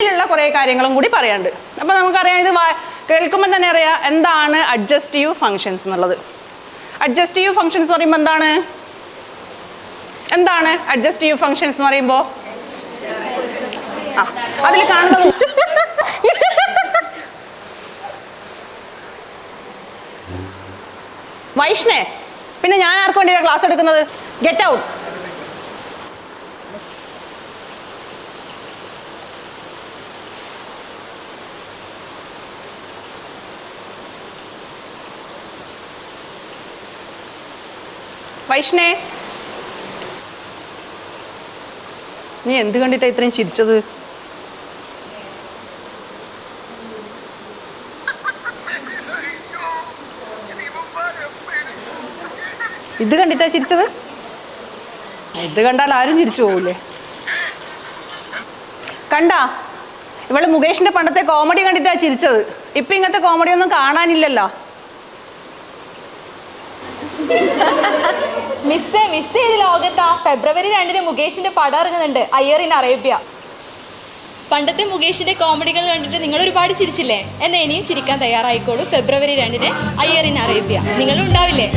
ുള്ള കുറേ കാര്യങ്ങളും കൂടി പറയാനുണ്ട്. അപ്പോൾ നമുക്കറിയാം, ഇത് കേൾക്കുമ്പോൾ തന്നെ അറിയാം എന്താണ് അഡ്ജസ്റ്റീവ് ഫങ്ഷൻസ് എന്നുള്ളത്. അഡ്ജസ്റ്റീവ് ഫങ്ഷൻസ് എന്ന് പറയുമ്പോൾ എന്താണ് അഡ്ജസ്റ്റീവ് ഫങ്ഷൻസ് എന്ന് പറയുമ്പോൾ? അതിൽ കാണുന്നത് വൈഷ്ണേ, പിന്നെ ഞാൻ ആർക്ക് വേണ്ടിയാണ് ക്ലാസ് എടുക്കുന്നത്? Get out. വൈഷ്ണേ, നീ എന്ത് കണ്ടിട്ടാ ഇത്രയും ചിരിച്ചത്? ഇത് കണ്ടിട്ടാ ചിരിച്ചത്? ഇത് കണ്ടാൽ ആരും ചിരിച്ചു പോകൂലേ? കണ്ടാ, ഇവള് മുകേഷിന്റെ പണ്ടത്തെ കോമഡി കണ്ടിട്ടാ ചിരിച്ചത്. ഇപ്പൊ ഇങ്ങനത്തെ കോമഡി ഒന്നും കാണാനില്ലല്ലോ. മിസ് ഏത് ലോകത്താ? ഫെബ്രുവരി 2 മുകേഷിന്റെ പടം ഇറങ്ങുന്നുണ്ട്, അയ്യർ ഇൻ അറേബ്യ. പണ്ടത്തെ മുകേഷിന്റെ കോമഡികൾ കണ്ടിട്ട് നിങ്ങൾ ഒരുപാട് ചിരിച്ചില്ലേ? എന്നാൽ ഇനിയും ചിരിക്കാൻ തയ്യാറായിക്കോളൂ. ഫെബ്രുവരി 2 അയ്യർ ഇൻ അറേബ്യ. നിങ്ങളും ഉണ്ടാവില്ലേ?